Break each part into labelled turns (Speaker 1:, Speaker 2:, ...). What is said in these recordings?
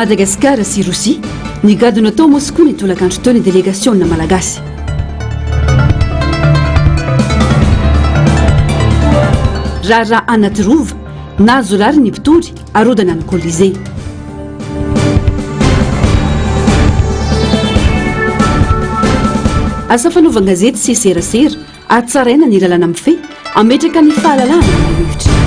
Speaker 1: Madagasikara sy Rosia nigadona tao Moscou ny tolakandro teo ny délégation-na malagasy. Raha anaty rova nazo rary ny mpitondry arodana ny Colisée. Asa fanaovana gazety sy serasera atsaraina ny lalàna mifehy ametraka ny fahalalana ny hevitra.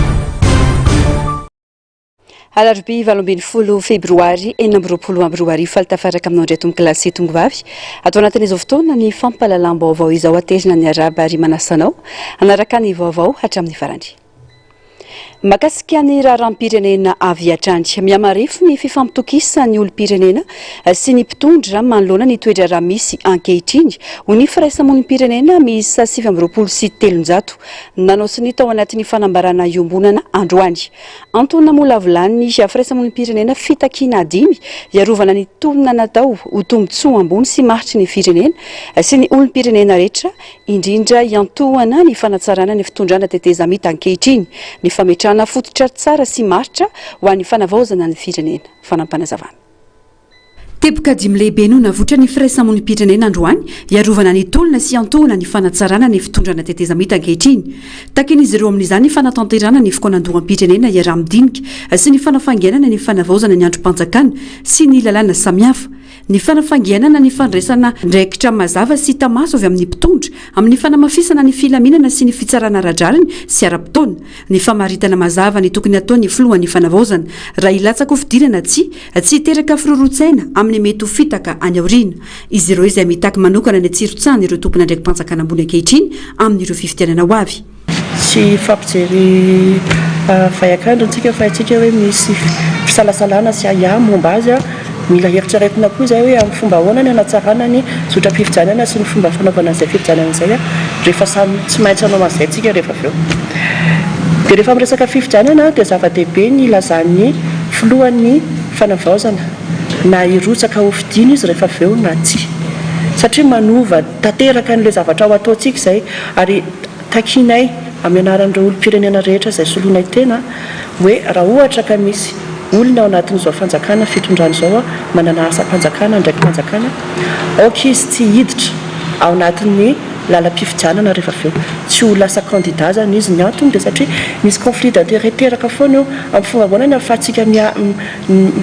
Speaker 2: Alarobia 20 febroary 2022 faltafaraka aminao indray tomboklasy tongovavy atao anatin'izao fotoana ny fampahalalam-baovao izao atezina ny araba ary manasanao anaraka ny vaovao hatramin'ny farany. Makasika ny raharam-pirenena avy hatrany miamarefo ny fifampitokisa ny olom-pirenena sy ny mpitondra manoloana ny toetra raha misy ankehitriny ho ny firaisamon'ny pirenena miisa 730 nanao sy ny tao anatin'ny fanambarana iombonana androany. Antony molavolany firaisamon'ny pirenena fitakina 5 iarovana ny tonona natao ho tombotsoa ambony sy maritry ny firenena sy ny olom-pirenena rehetra indrindra iantohana ny fanatsarana ny fitondrana teteza mita ankehitriny ny fametrahana fototra tsara sy maritra ho an'ny fanavaozana ny firenena fanampanazavana.
Speaker 1: Teboka dimy lehibe no navotra ny firaisamon'ny pirenena androany iarovana ny tolona sy antohana ny fanatsarana ny fitondrana teteza mita ankehitriny. Takin'izy ireo amin'izany ny fanatanterana ny fikoanandoham-pirenena iaraha-midinika sy ny fanafangianana ny fanavaozana ny androm-panjakana sy ny lalàna samihafa. Ny fanafangianana ny fandraisana ndraikitra mazava sy tamaso avy amin'ny mpitondra amin'ny fanamafisana ny filaminana sy ny fitsarana radrariny sy ara-potoana ny famaritana mazava ny tokony ataony filohan'ny fanavaozana raha ilatsaka ho fidirana tsy hiteraka firorontsaina amin'ny mety ho fitaka any aoriana. Izy ireo izay mitaky manokana ny atsirotsahana ireo tompona ndraiky mpanjakana ambony ankehitriny amin'ireo fifidianana ho avy.
Speaker 3: Tsy fampijery vaiakandro antsika fa antsika hoe misy fisalasalana sy momba azy mila heritreretina koa izay hoe amin'ny fomba ahoana ny anatsarana ny zotra-pifidianana sy ny fomba fanaovana an'izay fifidianana izay rehefa samy tsy maintsy anao an'izay tsika rehefa avy eo. Dia rehefa miresaka fifidianana dia zava-dehibe ny ilazan'ny filohan'ny fanavaozana na hirotsaka ho fidiana izy rehefa avy eo na tsy. Satria manova tanteraka n'ilay zavatra ao ataontsika izay ary takinay amin'ny anaran'ireo olom-pirenena rehetra izay soloinay tena hoe raha ohatra ka misy olona ao anatin'izao fanjakana fitondrana izao manana asa mpanjakana ndraiky mpanjakana aoka izy tsy hiditra ao anatin'ny lalam-pifidianana rehefa avy eo tsy ho lasa kandida zany izy ny antony dia satria misy conflit d'intérêt teraka foana eo amin'ny fomba ahoana ny ahafahantsika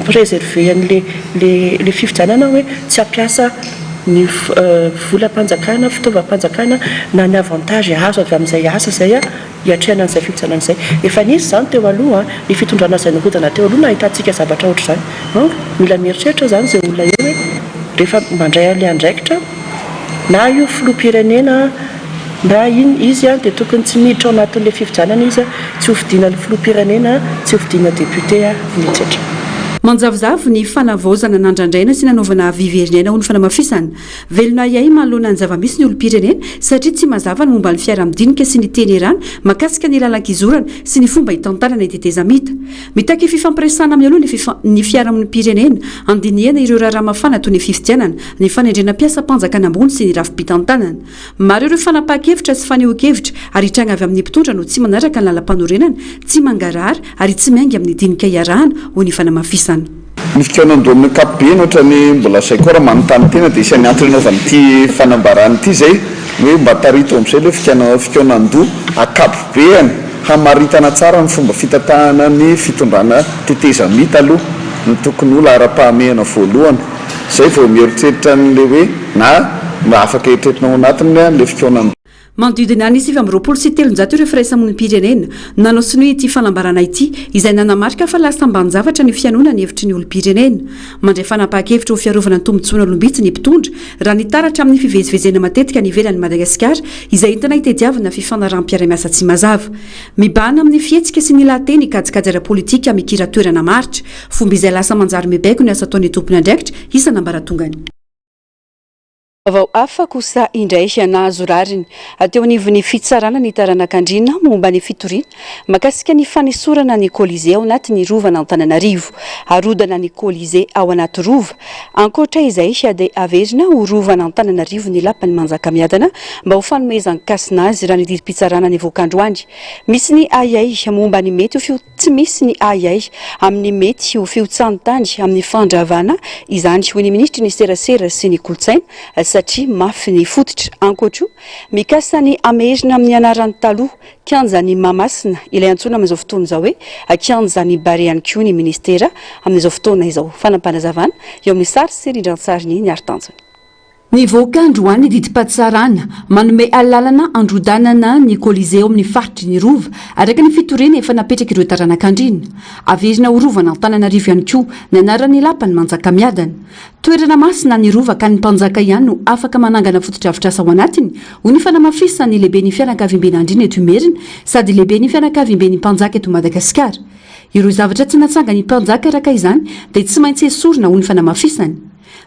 Speaker 3: préserver an'le fifidianana hoe tsy hampiasa ny volam-panjakana fitaovam-panjakana na ny avantage azo avy amin'izay asa izay hiatrehana an'izay fifidianana izay. Efa nisy izany teo aloha ny fitondrana izay norodana teo aloha nahitantsika zavatra ohatra izany. Mila mieritreritra zany izay olona eo hoe rehefa mandray an'ilay andraikitra na io filoham-pirenena na iny izy dia tokony tsy miditra ao anatin'ilay fifidianana izy tsy ho fidiana ny filoham-pirenena tsy ho fidiana député etc.
Speaker 1: Manjavozavo ny fanavaozana nandrandraina sy nanaovana viverinena ho ny fanamafisana. Velona iay manoloana ny zava-misy ny olom-pirenena satria tsy mazava ny momba ny fiara-midinika sy ny tenerana makasika ny lalan-kizorana sy ny fomba hitantanana iteteza mita. Mitaky fifampiresana amin'ny aloha ny fiara-mon'ny pirenena andinihana ireo raharaha mafana toy ny fifidianana ny fanendrena mpiasa mpanjakana ambony sy ny rafi-pitantanana. Maro ireo fanapa-kevitra sy faneho-kevitra ary hitranga avy amin'ny mpitondra no tsy manaraka ny lalam-panorenana, tsy mangarary ary tsy miainga amin'ny dinika iarahana ho ny fanamafisana.
Speaker 4: Ny fikaonandoha amin'ny ankapobeny ohatrany mbola saikora manontany tena dia isan'ny antony anaovan'ity fanambarana ity zay hoe mba tarito amin'izay ilay fikaonandoha ankapobeny hamaritana tsara ny fomba fitatahana ny fitondrana teteza mita aloha ny tokony olo ara-pahamehana voalohany izay vao mieritreritra n'le hoe na mba afaka eritreritrina ao anatiny le fikaonandoha.
Speaker 1: Manodidina ny 730 ireo firaisamon'ny pirenena nanao sinoa ity fanambarana ity izay nanamarika fa lasa ambanin-javatra ny fianoana ny hevitry ny olom-pirenena. Mandray fanapa-kevitra ho fiarovana ny tombotsoana olombitsy ny mpitondra raha nitaratra amin'ny fivezivezena matetika ny ivelan'ny Madagasikara izay entina hitadiavana fifanarahanam-piara-miasa tsy mazava. Mibahana amin'ny fihetsika sy ny lahateny kajikajy ara-politika mikira toerana maritra fomba izay lasa manjary mibaiko ny asa ataon'ny tompony andraikitra isan'ambaratongany.
Speaker 2: Vaovao hafa kosa indray nahazo rariny teo anivon'ny fitsarana ny taranak'Andriana momba ny fitoriana makasika ny fanesorana ny Colisée ao anatin'ny rovana Antananarivo, arodana ny Colisée ao anaty rova. Ankoatra izay dia averina ho rovana Antananarivo ny lapan'ny Manjakamiadana mba ho fanomezan-kasina azy raha ny didim-pitsarana ny voakandroany. Misy ny ayay momba ny mety ho fio tsy misy ny ayay amin'ny mety ho fio tsanontany amin'ny fandravana izany hoy ny ministry ny serasera sy ny kolotsaina satria mafy ny fototra. Ankoatra mikasa ny amerina amin'ny anaran'ny taloha kianja ny Mahamasina ilay antsoina amin'izao fotoana izao hoe kianja ny Bary ihany koa ny ministera amin'izao fotoana izao. Fanampanazavana eo amin'ny sary sy rindran-tsariny ny artanjony.
Speaker 1: Ny voakandroany didim-pahatsarana manome alalana androdanana ny Colisée amin'ny faritry ny rova araka ny fitoriana efa napetraka ireo taranak'Andriana. Averina ho rovana Antananarivo ihany koa ny anaran'ny lapan'ny Manjakamiadana. Toerana masina ny rova ka ny mpanjaka ihany no afaka manangana fototra-avitrasa ao anatiny ho ny fanamafisany lehibe ny fianakaviam-ben'Andriana eto Imerina sady lehibe ny fianakaviam-ben'ny mpanjaka eto Madagasikara. Ireo zavatra tsy natsanga ny mpanjaka araka izany dia tsy maintsy esorina ho ny fanamafisany.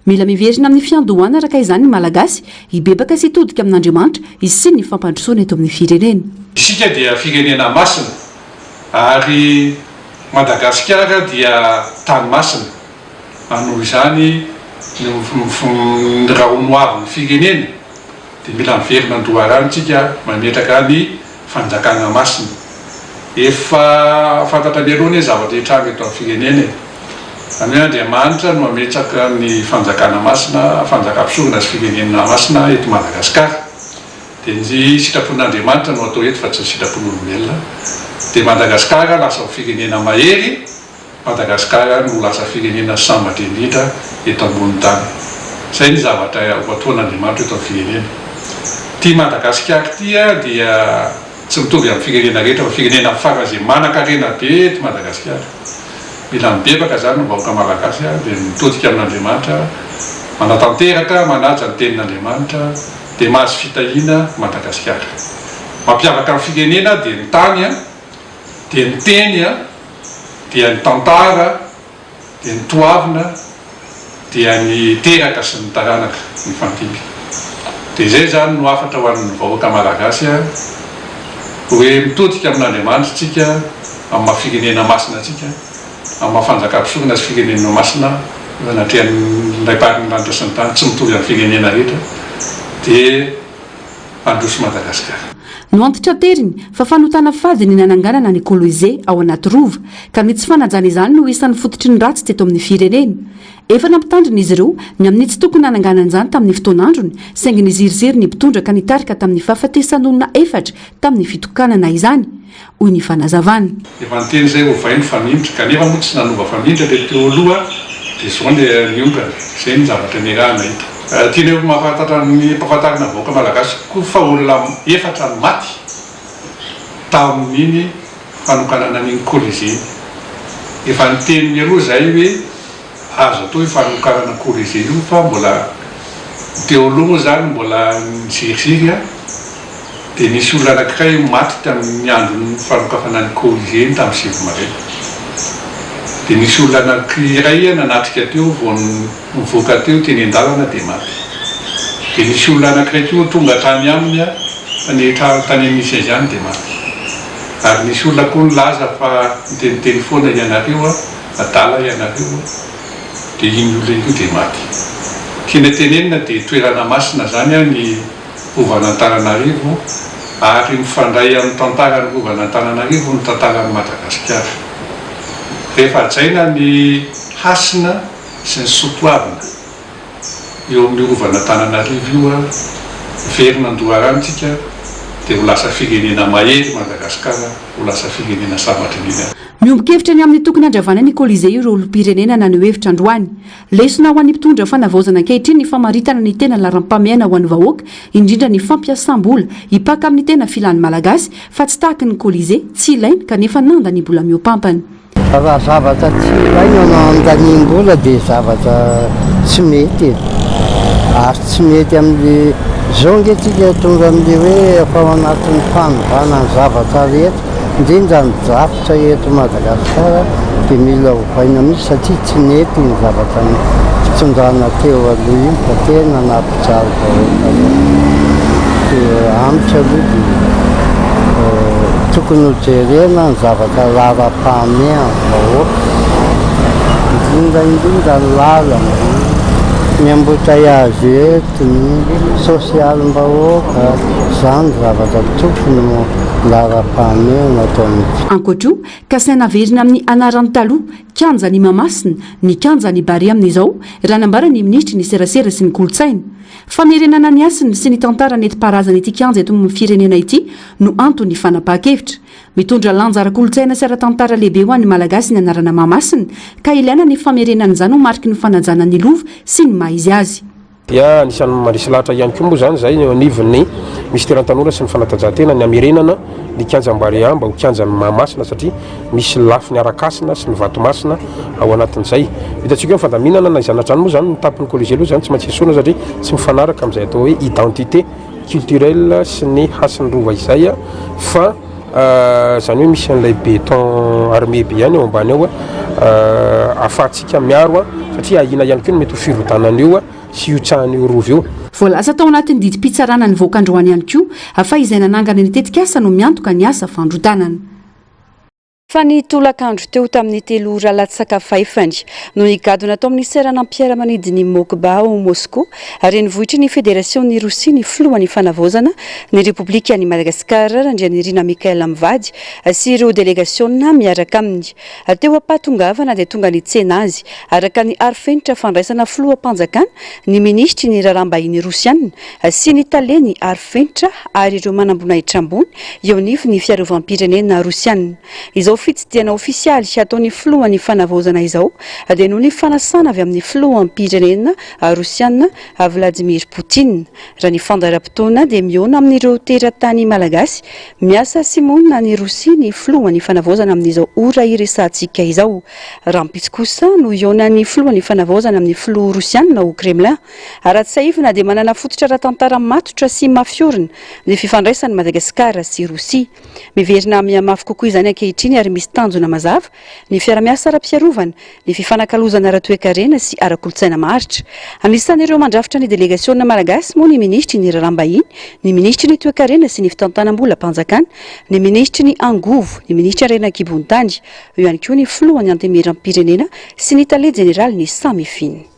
Speaker 1: Mila miverina amin'ny fiandohana araka izany ny malagasy hibebaka sy hitodika amin'Andriamanitra sy ny fampandrosoana eto amin'ny firenena.
Speaker 5: Isika dia firenena masina ary Madagasikara dia tany masina. Noho izany raha honoavy ny firenena dia mila miverina andoharany tsika mametraka ny fanjakana masina. Efa fantatra mialoha ny zavatra hitranga eto amin'ny firenena. Any Andriamanitra no mametraka ny fanjakana masina, fanjakam-pisorona sy firenena masina eto Madagasikara. Dia ny sitrapon'Andriamanitra no atao eto fa tsy ny sitrapon'olombelona. Dia Madagasikara lasa firenena mahery, Madagasikara no lasa firenena sambatra indrindra eto ambony tany. Izay ny zavatra hoatoan'Andriamanitra eto amin'ny firenena. Ty Madagasikara tia dia tsy mitovy amin'ny firenena rehetra fa firenena farany izay manan-karena be eto Madagasikara. Mila mibebaka zany no vahoaka malagasy dia mitodika amin'Andriamanitra, manatanteraka manaja ny tenin'Andriamanitra dia mahazo fitahiana Madagasikara. Mampiavaka amin'ny firenena dia ny tany, dia ny teny, dia ny tantara, dia ny toavina, dia ny teraka sy ny taranaka ny fantiky. Dia izay zany no afatra ho an'ny vahoaka malagasy hoe mitodika amin'Andriamanitra tsika amin'ny mahafirenena masina tsika, amin'ny mahafanjakam-pisorona sy firenena masina natrehan'ilay pariny lanitra sy ny tany tsy mitovy amin'ny firenena rehetra dia mandroso Madagasikara.
Speaker 1: No antitra teriny fa fanotana fady ny nananganana ny Colisée ao anaty rova ka ny tsy fanajana izany no isan'ny fototry ny ratsy teto amin'ny firenena. Efa nampitandrina izy ireo ny amin'ny tsy tokony nananganana izany tamin'ny fotoan'androny saingy ny ziriziry ny mpitondra ka nitarika tamin'ny fahafatesan'olona efatra tamin'ny fitokanana izany. Hoy ny fanazavana.
Speaker 5: Efa niteny izay ovainy fanindry kanefa moa tsy nanova fanindry dia teo aloha dia izao ny niongana. Izay ny zavatra niarahana hita. Tiana mahafantatra ny mpahafantarana vahoaka malagasy koa fa olona efatra no maty tamin'iny fanokanana ny Colisée. Efa niteny mialoha izay hoe azo atao fanokanana Colisée io fa mbola teo aloha zany mbola niziriziry dia nisy olona anankiray maty tamin'ny andron'ny fanokafana ny Colisée tamin'ny 7 maraina. Dia nisy olona anankiray nanatrika teo vao nivoaka teo teny an-dalana dia maty. Dia nisy olona anankiray teo tonga tany aminy tany misy izany dia maty. Ary nisy olona koa nilaza fa niteniteny foana ianareo adala ianareo dia iny olona io dia maty. Tiana tenenina dia toerana masina zany ny rovana Antananarivo ary mifandray amin'ny tantaran'ny rovana Antananarivo ny tantaran'ny Madagasikara. Rehefa hajaina ny hasina sy ny sotoavina eo amin'ny rovana Antananarivo io verina andoharantsika dia ho lasa firenena mahery Madagasikara, ho lasa firenena sambatra indrindra.
Speaker 1: Miombon-kevitra ny amin'ny tokony handravana ny Colisée ireo olom-pirenena na ny hevitra androany. Lesona ho an'ny mpitondra fanavaozana ankehitriny ny famaritana ny tena laram-pamiaina ho an'ny vahoaka, indrindra ny fampiasam-bola hipaka amin'ny tena filan'ny malagasy fa tsy tahaka ny Colisée tsy ilaina kanefa nanda ny mbola miopampana.
Speaker 6: Raha zavatra tsy ilaina nandaniam-bola dia zavatra tsy mety ary tsy mety amin'le zao nge tsika tonga amin'le hoe efa ao anatin'ny fanovana ny zavatra rehetra indrindra midrafitra eto Madagasikara dia mila hovaina mihitsy satria tsy nety ny zavatra ny fitondrana teo aloha iny fa tena nampijaly vahoaka dia amitra aloha dia tokony ho jerena ny zavatra lara-pahamehana vahoaka indrindra ny lalana ny embouteillage ny social-mbahoaka izany zavatra tokony lara-pahamehana atao amin'ny
Speaker 1: ankoatra io kasaina verina amin'ny anaran'ny taloha kanja ny mamasina ny kanja ny bary amin'izao raha nambara ny ministry ny serasera sy ny kolotsaina famerenana ny asiny sy ny tantara neti-paharazana ity kanja eto amin'ny firenena ity no antony fanapahan-kevitra mitondra lanja ara-kolotsaina sy ara-tantara lehibe ho an'ny malagasy ny anarana mamasina ka ilaina ny famerenan'izany ho mariky ny fanajana ny lova sy ny maha-izy azy
Speaker 7: dia anisan'ny mandrisy lahatra ihany koa moa zany zay anivon'ny ministera tanora sy ny fanatanjahantena ny amerenana ny kianjam-bary mba ho kianjany mahamasina satria misy lafiny arakasina sy ny vatomasina ao anatin'izay hitantsika hoe fandaminana na izanatrany moa zany nitapon'ny kollegie aloha zany tsy maintsy esoana satria tsy mifanaraka amin'izay atao hoe identité culturelle sy ny hasin'ny rova izay fa zany hoe misy an'ilay béton armé be ihany eo ambany ao ahafahantsika miaro satria ahina ihany koa ny mety ho firodanana eo sy iotsahan'io rova io
Speaker 1: voalasa tao anatin'ny didim-pitsarana ny voakandroany ihany koa afa izay nanangana ny tetika asa no miantoka ny asa fandrodanana
Speaker 2: fa ny tolakandro teo tamin'ny 3 ora latsakafayfany no higadona tao amin'ny seranam-piaramanidiny Mokba ao Moscou ary nivohitra ny Fédération-ny Rosia ny filohan'ny fanavozana ny Repoblika ny Madagasikara Randrianirina Mikael Mivady sy ireo délégationna miaraka aminy teo ampatongavana dia tonga ny tsena azy araka ny arifenitra fandraisana filoham-panjakana ny ministry ny rarambahiny Rosiana sy ny tale ny arifenitra ary ireo manambonahitra ambony eo anivony fiarovam-pirenena Rosiana izao fitsidihana ofisialy ataon'ny filohan'ny fanavozana izao dia noho ny fanasana avy amin'ny filohampirenena Rosiana Vladimir Poutine raha ny fandaram-potoana dia miona amin'ireo teratany malagasy miasa sy monina ny Rosia ny filohan'ny fanavozana amin'izao ora iresantsika izao raha mipitsy kosa no iona ny filohan'ny fanavozana amin'ny filoha Rosiana ao Kremlin ary tsy saivina dia manana fototra ara-tantara matotra sy mafiorina ny fifandraisan'ny Madagasikara sy Rosia miverina mihamafy kokoa izany ankehitriny ary misy tanjona mazava ny fiara-miasa ara-piarovana ny fifanakalozana ara-toekarena sy ara-kolotsaina maharitra anisan'ireo mandrafitra ny délégationna malagasy moa ny ministry ny rarambahiny ny ministry ny toekarena sy ny fitantanam-bola mpanjakana ny ministry ny angovo ny ministry arena kibon-tany eo ihany koa ny filohan'ny antemeram-pirenena sy ny tale général ny Samifiny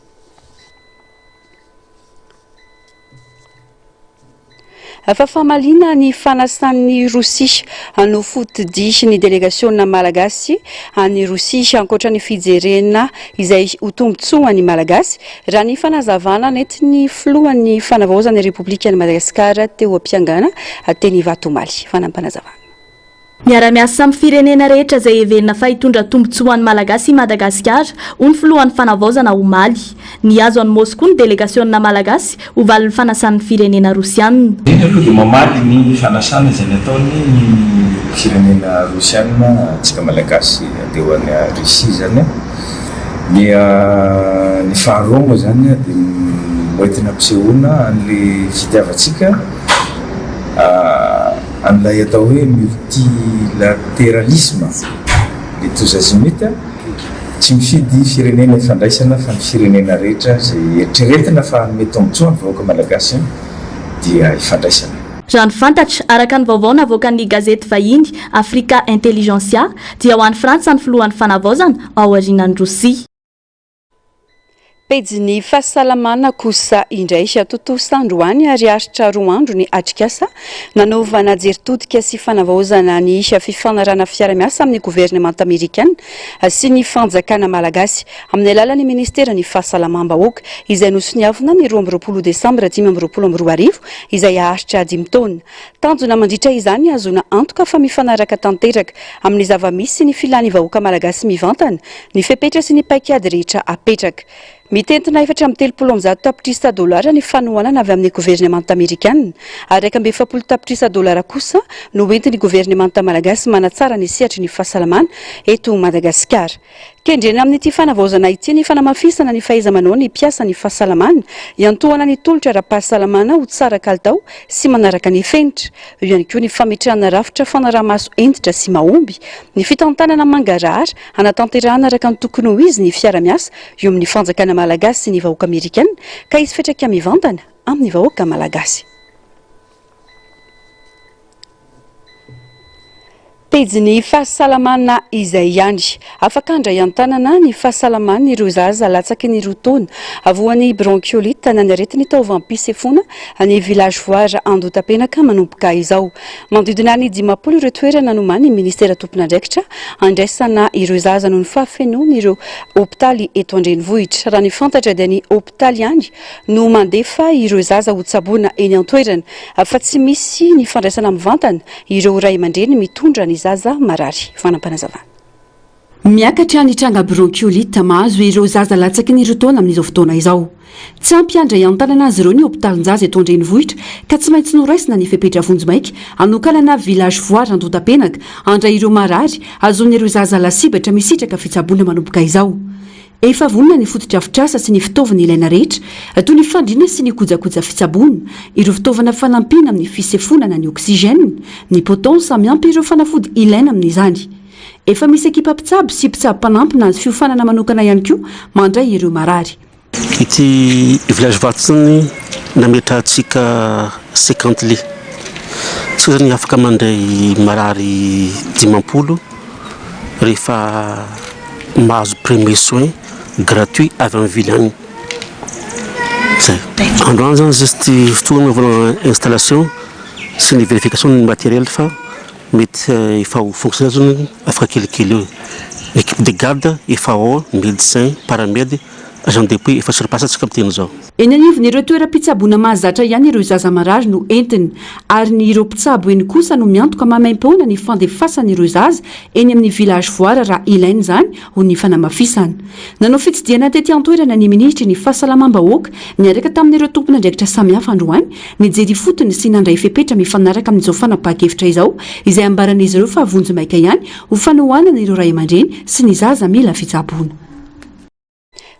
Speaker 2: fa famalina ny fanasan'ny Rosia no fotodihy ny délégationna malagasy any Rosia ankoatra ny fijerena izay ho tombontsoa ny malagasy raha ny fanazavana nety ny filohan'ny fanavaozana Repoblika ny Madagasikara teo am-piangana teny Vatomaly fanampanazavana
Speaker 8: miara-miasa amin'ny firenena rehetra izay heverina fa hitondra tombontsoan'ny malagasy Madagasikara ho ny filohan'ny fanavaozana omaly ny azo any Moscou ny délégationna malagasy ho valin'ny fanasan'ny firenena Rosiana
Speaker 9: iny aloha dia mamaly ny fanasana izay nataony ny firenena Rosiana antsika malagasy teo any Russie zany ny faharoa moa zany dia moentina ampisehoana an'ilay fitiavantsika an'ilay atao hoe multilatéralisme le tous azimuts tsy mifidy firenena ifandraisana fa ny firenena rehetra zay eritreretina fa mety tombontsoa ny vahoaka malagasy dia ifandraisana
Speaker 8: raha ny fantatra araka ny vaovao navoakan'ny gazety vahiny Africa Intelligentsia dia ho an'ny Frantsa ny filohan'ny fanavaozana ao aorianan'ny Rosia
Speaker 2: pejy fahasalamana kosa indray totosa androany ary aritra roa andro ny atrikasa nanaovana jeritodika sy fanavaozana ny fifanarana fiara-miasa amin'ny gouvernement américaine sy ny fanjakana malagasy amin'ny alalan'ny ministera ny fahasalamam-bahoaka izay nosoniavina ny 20 desambra 2024 izay aritra 5 taona tanjona mandritra izany azona antoka fa mifanaraka tanteraka amin'ny zava-misy ny filany vahoaka malagasy mivantana ny fepetra sy ny paikady rehetra apetraka mitentina $730 tapitrisa dolara ny fanohanana avy amin'ny gouvernement américaine ary $770 kosa no entin'ny gouvernement malagasy manatsara ny sehatry ny fahasalamana eto Madagasikara kendrena amin'ity fanavaozana ity ny fanamafisana ny fahaiza-manao ny mpiasa ny fahasalamana iantohana ny tolotra ara-pahasalamana ho tsara kalitao sy manaraka ny fenitra eo ihany koa ny fametrahana rafitra fanarahamaso entitra sy mahomby ny fitantanana mangarahara anatanterahana araka ny tokony ho izy ny fiara-miasa eo amin'ny fanjakana malagasy sy ny vahoaka amerikana ka izy fetraka mivantana amin'ny vahoaka malagasy. Pejy ny fahasalamana izay ihany afaka handray an-tanana ny fahasalamana ireo zaza latsaky ny roa taona avoan'ny bronchiolite na ny aretin'ny taovam-pisefona any villageoise Andotapenaka manomboka izao. Manodidina ny 50 ireo toerana nomany ministera tompon'andraikitra andraisana ireo zaza noho ny fahafenoana ireo hopitaly eto andrenivohitra. Raha ny fantatra dia ny hopitaly ihany no mandefa ireo zaza ho tsaboana eny an-toerana fa tsy misy ny fandraisana mivantana ireo ray aman-dreny mitondra ny zaza marary. Fanampanazavana.
Speaker 1: Miakatra ny tranga bronchiolite mahazo ireo zaza latsaky ny roa taona amin'izao fotoana izao. Tsy ampiandray an-tanana azy ireo ny hopitalinjaza eto andrenivohitra ka tsy maintsy noraisina ny fepetra vonjomaika anokalana villageoise Andotapenaka andray ireo marary azony ireo zaza lasibatra misitraka fitsaboana manomboka izao. Efa vonona ny fotodrafitrasa sy ny fitaovana ilaina rehetra toy ny fandriana sy ny kojakoja fitsaboana, ireo fitaovana fanampiana amin'ny fisefonana ny oksijena, ny potensa miampy ireo fanafody ilaina amin'izany. Efa misy ekipa mpitsabo sy mpitsabo-panampy na fiofanana manokana ihany koa mandray ireo marary.
Speaker 10: Ity village vatsiny nametrahantsika 50 lit. Tsika zany afaka mandray marary 50 rehefa mahazo premier soin gratuit avy amin'ny ville agny. Zay. Androany zany juste fotoana voalohany installation sy ny vérification ny matériel fa mety efa ho fonctionnaire zany afaka kelikely eo. Équipe de garde efa ao, médecin, paramède, agent de paix efa surpassatsika amin'ny teny zao.
Speaker 1: Eny anivony ireo toeram-pitsaboana mahazatra ihany ireo zaza marary no entiny ary ny ireo mpitsabo eny kosa no miantoka mamaim-poana ny fandefasana ireo zaza eny amin'ny villageoise raha ilainy zany ho ny fanamafisana. Nanao fitsidiana tety an-toerana ny ministry ny fahasalamam-bahoaka niaraka tamin'ireo tompon'andraikitra samihafa androany nijery fotony sy nandray fepetra mifanaraka amin'izao fanapahakevitra izao izay ambaran'izy ireo fa vonjomaika ihany ho fanohanana ireo ray aman-dreny sy ny zaza mila fitsaboana.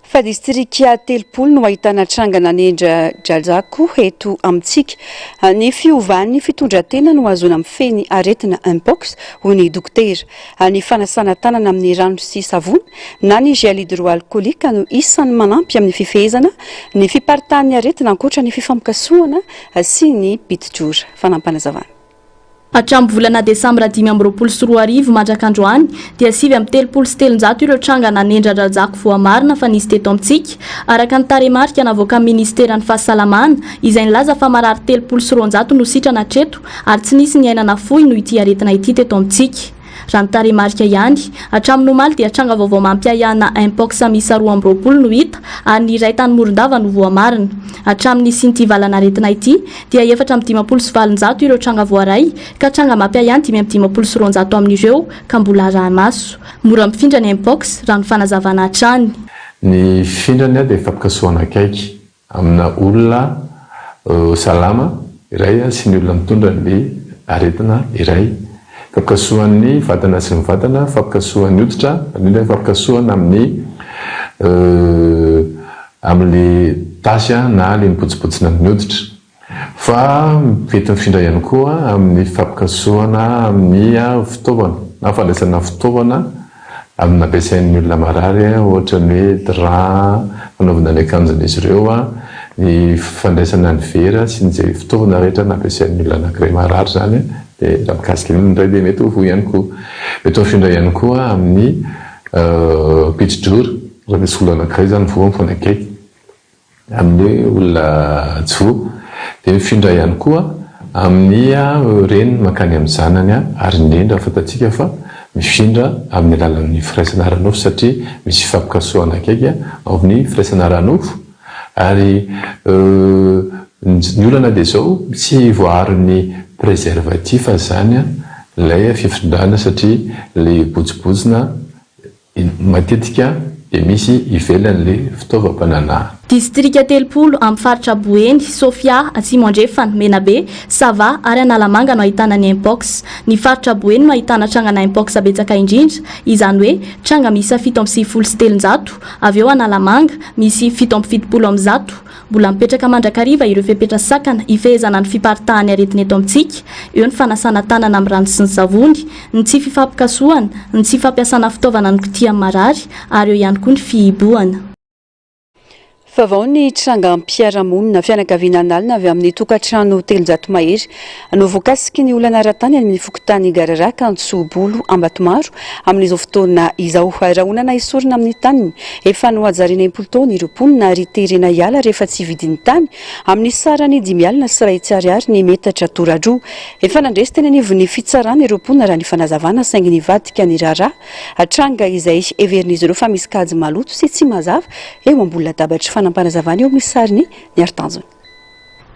Speaker 2: Fa distrika telopolo no ahitana trangana nendra Drazako eto amintsika. Ny fiovan'ny fitondran-tena no azona amin'ny feny aretina mpox ho ny dokotera. Ny fanasana tanana amin'ny rano sy savony na ny gel hydroalcoolique no isan'ny manampy amin'ny fifehezana ny fiparitahan'ny aretina ankoatra ny fifamokasoana sy ny pitijora. Fanampanazavana.
Speaker 8: Hatramin'ny volana Desambra 2024 mandrak'androany dia 7.3 ireo trangana nendra Drazako voamarina fa nisy teto amintsika araka ny taremarika navoaka ministeran'ny fahasalamana izay nilaza fa marary 3.3 no sitrana hatreto ary tsy nisy ny ainana fohy no ity aretina ity teto amintsika. Raha ny taremarika ihany hatramin'ny omaly dia tranga vaovao mampiayana mpox miisa 2.20 no hita ary ny iray tany Morondava no voamarina. Hatramin'ny sinty valana aretina ity dia 4.9 ireo tranga voaray ka tranga mampiayana 5.9 amin'ireo ka mbola rahamaso. Mora mifindra ny mpox raha ny fanazavana hatrany.
Speaker 11: Ny findrany dia fampikasoana akaiky amina olona salama iray sy ny olona mitondra ny aretina iray. Fampikasoan'ny vatana sy ny vatana, fampikasoan'ny hoditra, indrindra fampikasoana amin'ny tasy na ny potsipotsina amin'ny hoditra. Fa mety mifindra ihany koa amin'ny fampikasoana amin'ny fitaovana na fandraisana fitaovana amin'ny ampiasain'ny olona marary ohatra ny hoe drap, fanaovana ny akanjon'izy ireo, ny fandraisana ny vera sy ny fitaovana rehetra nampiasain'ny olona anankiray marary zany dia raha mikasika indray dia mety ho ihany koa. Mety mifindra ihany koa amin'ny pitijora raha misy olona anankiray zany voa mifanakaiky amin'ny olona tsy voa. Dia mifindra ihany koa amin'ny reny makany amin'ny zanany ary indrindra fantatsika fa mifindra amin'ny alalan'ny firaisana ara-nofo satria misy fampikasoana akaiky amin'ny firaisana ara-nofo ary ny olana dia izao tsy voaharin'ny préservatif zany ilay fifindrana satria ilay botsibotsina matetika dia misy ivelan'ilay fitaovam-pananaha.
Speaker 8: distrika telopolo amin'ny faritra Boeny, Sofia, Atsimo Andrefana, Menabe, Sava ary Analamanga no ahitana ny Mpox. Ny faritra Boeny no ahitana trangana Mpox betsaka indrindra, izany hoe tranga misy 770 avy eo Analamanga misy 770. Mbola mipetraka mandrakariva ireo fepetra sakana ifehezana ny fiparitahany aretina eto amintsika, eo ny fanasana tanana amin'ny rano sy ny savony, ny tsy fifampikasoana, ny tsy fampiasana fitaovana ny kotia marary ary eo ihany koa ny fihiboana.
Speaker 2: Vavao ny tranga mpiara-monina fianakaviana analina avy amin'ny tokantrano telonjato mahery no voakasiky ny olana ara-tany amin'ny fokotany Gararaka Antsobolo Ambatomaro amin'izao fotoana izao. Rahonana isorina amin'ny taniny efa nohajarina impolo taona ireo mponina ary terena iala rehefa tsy vidin'ny tany amin'ny sarany 5 alina sy 2 ariary ny metatra toradro. Efa nandresy teny anivon'ny fitsarana ireo mponina raha ny fanazavana saingy nivadika ny raharaha tranga izay everin'izy ireo fa misy kajy maloto sy tsy mazava eo ambony latabatra fanampanazavana eo amin'ny sariny ny artanjony.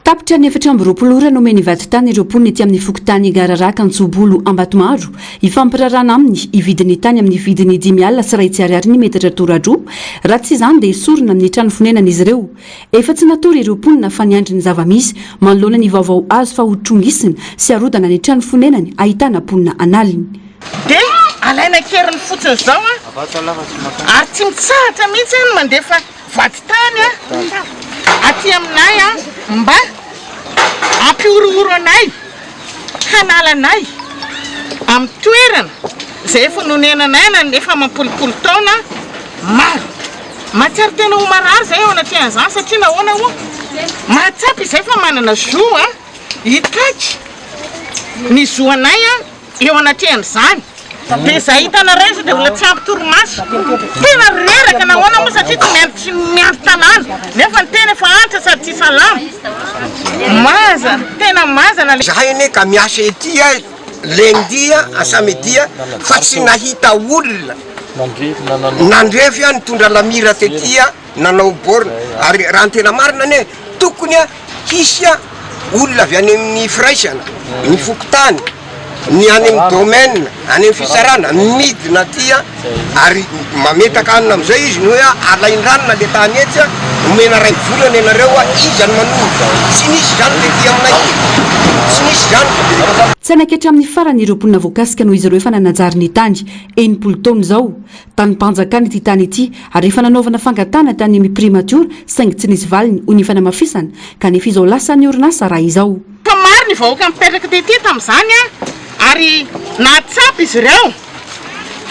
Speaker 1: Tapitra ny 420 ora no meny vady tany ireo mponina ety amin'ny fokotany Gararaka Antsobolo Ambatomaro ifampirarana aminy ividin'ny tany amin'ny vidiny 5 alina sy 2 ariary ny metatra toradro. Raha tsy izany dia isorina amin'ny trano fonenan'izy ireo. Efa tsy natory ireo mponina fa niandry ny zavamisy manoloana ny vaovao azo fa hotrongisina sy arodana ny trano fonenany ahitana mponina analiny.
Speaker 12: Alaina keriny fotsiny zao ary tsy mitsahatra mihitsy ny mandefa vady tany aty aminay mba ampiorooro anay hanalanay amin'ny toerana zay efa nonenanay na efa mampolopolo taona maro. Matsiaro tena ho marary zay eo anaty an'izany satria nahoana ho mahatsapy izay fa manana zo hitaky ny zo anay eo anaty an'izany. Dia izay hitana rehetra dia mbola tsy ampy torimaso. Tena reraka nahoana moa satria tsy miandry tanàna nefa ny tena efa antitra sady tsy salama. Mazana, tena mazana.
Speaker 13: Zahay ane ka miasa ety lendia asamedia fa tsy nahita olona nandrefy nitondra lamira tetia nanao borna ary raha ny tena marina ane tokony hisy olona avy any amin'ny firaisana ny fokotany ny any amin'ny domaine any amin'ny fisarana midina tia ary mametaka anina amin'izay izy ny hoe alain-dranona le tany etsy omena ray volana ianareo izy any manomboka tsy nisy zany lety aminay tsy nisy zany.
Speaker 1: Tsy anaketra amin'ny farany ireo mponina voakasika noho izy ireo efa nanajary ny tany enimpolo taona izao tany-panjakana ity tany ity ary efa nanaovana fangatana tany amin'ny primature saingy tsy nisy valiny ho ny fanamafisana kanefa izao lasa ny orinasa raha izao.
Speaker 12: Fa maro ny vahoaka mipetraka tety tamin'izany ary nahatsapy izy ireo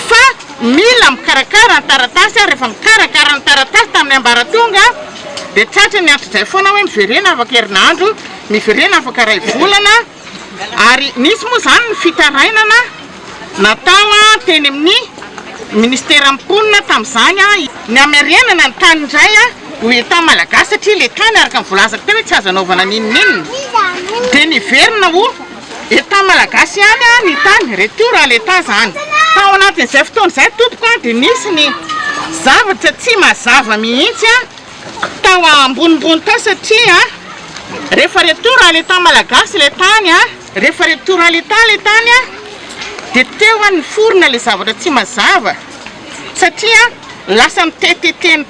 Speaker 12: fa mila mikarakara ny taratasy rehefa mikarakara ny taratasy tamin'ny ambaratonga dia tratra ny antro izay foana hoe miverena afaka herinandro miverena afaka ray volana ary nisy moa zany ny fitarainana natao teny amin'ny ministera mponina tamin'izany ny amerianana ny tany indray ho eta malagasy satria le tany araka ny volazako tena tsy azo anaovana ninninina dia niverina ho eta malagasy ihany ny tany retour le tany zany. Tao anatin'izay fotoana izay tompoko dia nisy ny zavatra tsy mazava mihitsy tao ambonimbony tao satria rehefa retour le tany malagasy le tany rehefa retour le tany dia teo ny forona le zavatra tsy mazava satria lasa miteteteny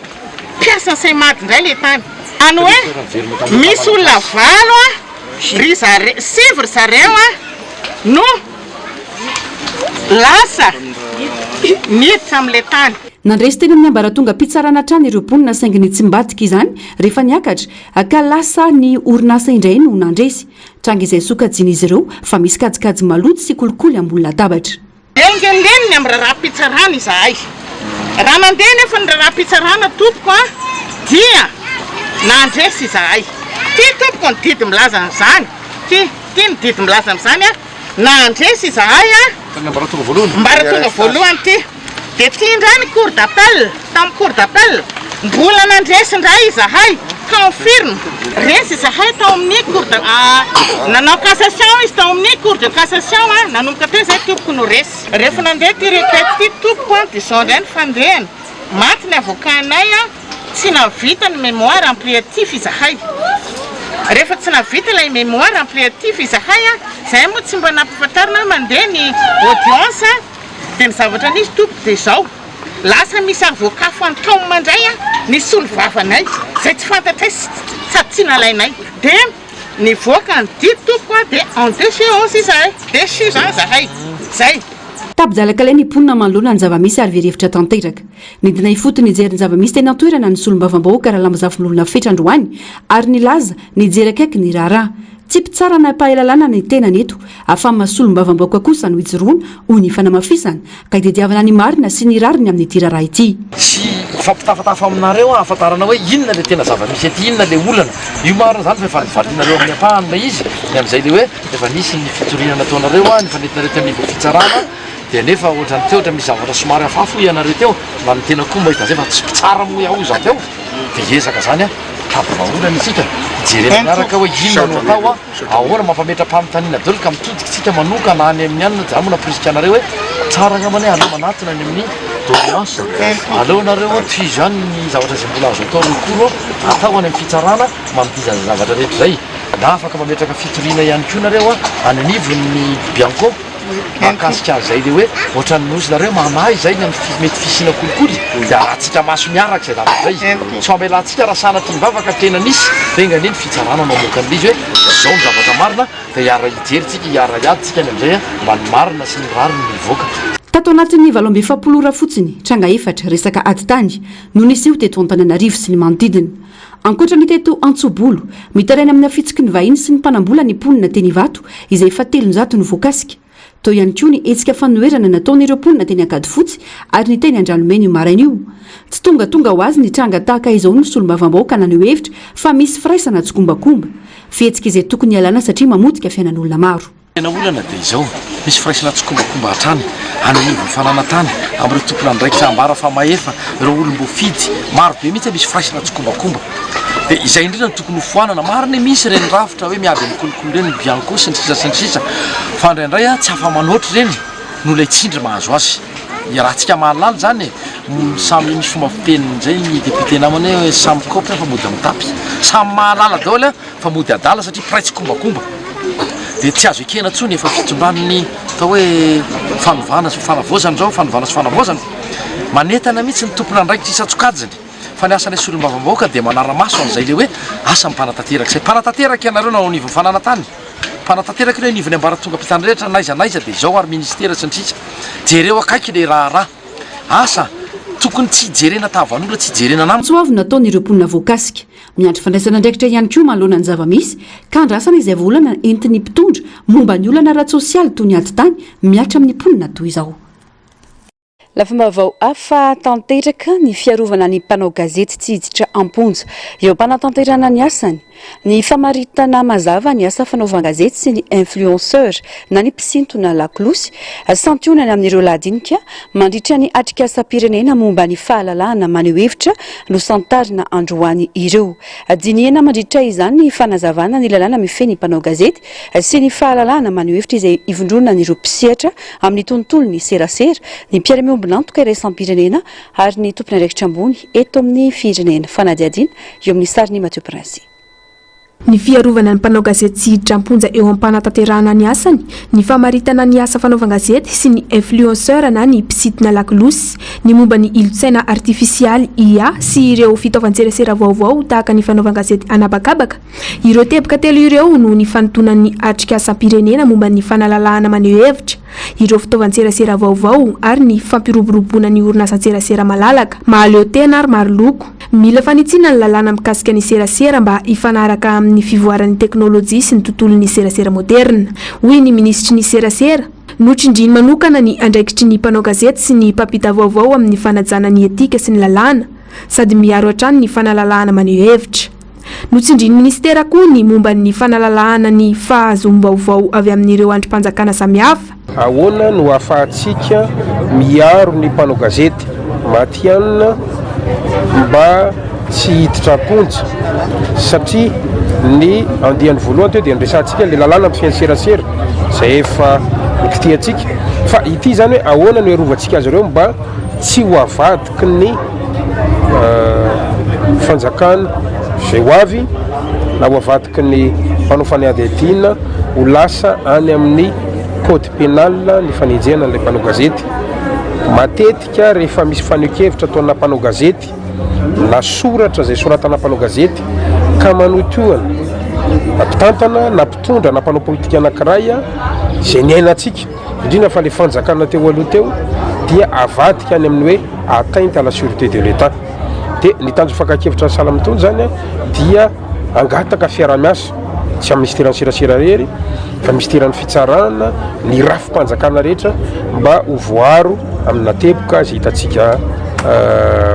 Speaker 12: mpiasa ny saimady indray le tany any hoe misy olona valo sivy zareo no lasa niditra amin'le tany.
Speaker 1: Nandresy teny amin'ny ambaratonga mpitsarana trano ireo mponina saingy ny tsy mbadika izany rehefa niakatra ka lasa ny orinasa indray no nandresy tranga izay sokajian'izy ireo fa misy kajikajy maloto sy kolikoly ambony latabatra.
Speaker 12: Engendeniny amin'ny raharaham-pitsarana izahay raha mandeha nefa ny raharaham-pitsarana tompoko dia nandresy izahay ty tompoko ny didy milaza n'izany ty ny didy milaza n'izany nandresy izahay mbaratonga voalohany ty dia ty indray ny cour d'appel tamin'ny cour d'appel mbola nandresy indray izahay confirme resy izahay tao amin'ny cour nanao cassation izy tao amin'ny cour de cassation nanomboka teo izay tompoko no resy rehefa nandeha ty requête ty tompoko dia zao indray ny fandehany maty ny avocanay tsy navita ny mémoire ampliatif izahay rehefa tsy navita ilay mémoire ampliatif izahay izay moa tsy mba nampafantarina mandeha ny audience dia ny zavatra nisy tompoko dia izao lasa misy avocat fantôme mandray nisy olo-vavanay zay tsy fantatra tsy nalainay de nivoaka ny dito tokoa de en 2 séances izahay de 6 ans zahay zay
Speaker 1: tabijalaka ilay ny ponina manoloana ny zava-misy ary verevitra tanteraka nidinay fotony ijery ny zava-misy tena toerana ny solombavam-bahoaka raha lamazavon'olona fetrandroany ary nilaza nijery akaiky ny raharaha tsy mpitsara na pahalalana ny tena neto afa masolombavam-bahoaka kosa no ijoroana hoy ny fanamafisana ka itediavana ny marina sy ny rariny amin'ny ity raharaha ity
Speaker 14: sy fampitafatafa aminareo ahafantarana hoe inona le tena zava-misy ety inona le olana io marina zany fa efa nivalinareo amin'ny ampahana izy ny amin'izay le hoe efa nisy ny fitorinana ataonareo ny fanetinareo teo amivo fitsarana dia nefa ohatrany teo ohatra misy zavatra somary hafafo ianareo teo mba ny tena koa mba hita zay fa tsy mpitsara moa iaho za teo dia ezaka zany a tabyvaolana isika jerena miaraka hoe inona no atao ahoana mampametra-pamitaniana dolo ka mitodikitsika manoka na any amin'ny anina za mona prisika anareo hoe tsara ngamany aleo manatona any amin'ny doléance aleo nareo toy zany ny zavatra zay mbola azo atao rokoro atao any amin'ny fitsarana manodiza zavatra rehetra zay na afaka mametraka fitoriana ihany koa nareo any anivon'ny bianco makasika zay le hoe ohatrany nozinareo mamahy zay ny mety fisina kolikoly dia rahatsika maso miaraka zay zavatra zay tsy mamelatsika raha sanatry mivavaka tena nisy tengany eny fitsarana mamoakan'lizy hoe zao ny zavatra marina dia hiara hijerytsika hiara iaditsika ny amizay mba ny marina sy ny rariny mivoaka
Speaker 1: tato anatin'ny 7 fotsiny tranga efatra resaka aditany no nisy io teto Antananarivo sy ny manodidina ankoatra ny teto Antsobolo mitaraina amin'ny afitsiky ny vahiny sy ny mpanambola ny ponina teny Ivato izay efa 300 no voakasika to ihany koa ny etsika fanoherana nataon'ireo ponina teny Ankady fotsy ary ny teny Andralomeny io maraina io tsy tonga ho azy ny tranga tahaka izao ny solombavam-bahoaka naneho hevitra fa misy firaisana tsy kombakomba fihetsika izay tokony hialana satria mamotika fiainan'olona maro
Speaker 14: tena olana dia izao misy firaisana tsy kombakomba hatrany ananivo fanana tany amin'ireo tompona ndraikitra ambara fa maefa ireo olom-bofidy maro be mihitsy misy firaisana tsy kombakomba dia izay indrindra ny tokony hofoanana marina misy reny rafitra hoe miady amin'ny kolokolo reny bianco sy ny sisa fa indraindray tsy afa-manoatra reny no ilay tsindry mahazo azy raha tsika mahalala zany samy misy fomba fitenizay ny député namany hoe samy kopra fa mody amin'ny tapy samy mahalala daoly fa mody adala satria piray tsy kombakomba dia tsy azo ekena tsony efa fitondran'ny atao hoe fanovana sy fanavozana zao fanovana sy fanavozana manetana mihitsy ny tompona ndraikitra isatsokajiny fa ny asanay solombavam-bahoaka dia manara-maso an'izay le hoe asa mpanatateraka zay mpanatateraka ianareo nao anivon'ny fananatany mpanatateraka ireo anivon'ny ambaratonga mpitany rehetra naizanaiza dia izao ary ministera santsika jereo akaiky le raharaha asa tokony tsy jerena tavan'olona tsy jerena namany
Speaker 1: tsoavy nataon'ireo ponina voakasika miandry fandraisana ndraikitra ihany koa manoloana ny zava-misy ka andrasana izay volana entiny mpitondra momba ny olana ara-tsosialy toy ny aditany miatra amin'ny ponina toy izao
Speaker 2: lafambavao afa tanteraka ny fiarovana ny mpanao gazety tsy hiditra amponja eo mpanatanterana ny asany ny famaritana mazava ny asa fanaovana gazety sy ny influenceur na ny mpisintona lakolosy santionany amin'ireo ladinika mandritra ny atrika asa-pirenena momba ny fahalalahana maneho hevitra no santarina androany ireo diniena mandritra izany ny fanazavana ny lalàna mifeny mpanao gazety sy ny fahalalahana maneho hevitra izay ivondronana n'ireo mpisehatra amin'ny tontolo ny serasera ny mpiara-miombonantoka iraisam-pirenena ary ny tompony andraikitra ambony eto amin'ny firenena fanadiadiana eo amin'ny sariny Mathieu Prince.
Speaker 15: Ny fiarovana ny mpanao gazety tsy hiditra amponja eo am-panatanterahana ny asany, ny famaritana ny asa fanaovana gazety sy ny influenceur na ny mpisintona lakolosy, ny momba ny ilotsaina artifisialy IA sy ireo fitaovan-tserasera vaovao tahaka ny fanaovana gazety anabakabaka. Ireo teboka telo ireo no ny fanotonan'ny atrika asa-pirenena momba ny fanalalahana maneho hevitra, ireo fitaovan-tserasera vaovao ary ny fampiroboroboana ny orinasa-tserasera malalaka, mahaleo tena ary maro loko. Mila fanitsina ny lalàna mikasika ny serasera mba hifanaraka amin'ny fivoaran'ny teknôlôjia sy ny tontolon'ny serasera moderna. Hoy ny ministry ny serasera, notrindriny manokana ny andraikitry ny mpanao gazety sy ny mpampita vaovao amin'ny fanajana ny etika sy ny lalàna, sady miaro hatrany ny fanalalahana maneho hevitra. Notsindriny ministera koa ny momba ny fanalalahana ny fahazom-baovao avy amin'ireo andrim-panjakana samihafa.
Speaker 7: Ahoana no ahafahantsika miaro ny mpanao gazety matianina mba tsy hiditra amponja, satria ny andiany voalohany teo dia andresantsika le lalàna amin'ny fiainserasera zay efa nikitiantsika, fa ity zany hoe ahoana no hiarovantsika azy ireo mba tsy ho avadiky ny fanjakana zay ho avy na ho avadiky ny mpanao fanadihadiana ho lasa any amin'ny code pénal ny fanenjehana n'ilay mpanao gazety. Matetika rehefa misy faneho-kevitra ataona mpanao gazety na soratra zay soratana mpanao gazety ka manotoana mpitantana na mpitondra na mpanao politika anankiray zay niainantsika indrindra fa le fanjakana teo aloha teo dia avadika any amin'ny hoe atteinte à la sûreté de l'état dia ny tanjo fakakevitra ny salamitony zany dia angataka fiaramiasa tsy amin'ny ministeran'ny serasera rery fa ministeran'ny fitsarana ny rafim-panjakana rehetra mba ho voaro amina teboka zay hitantsika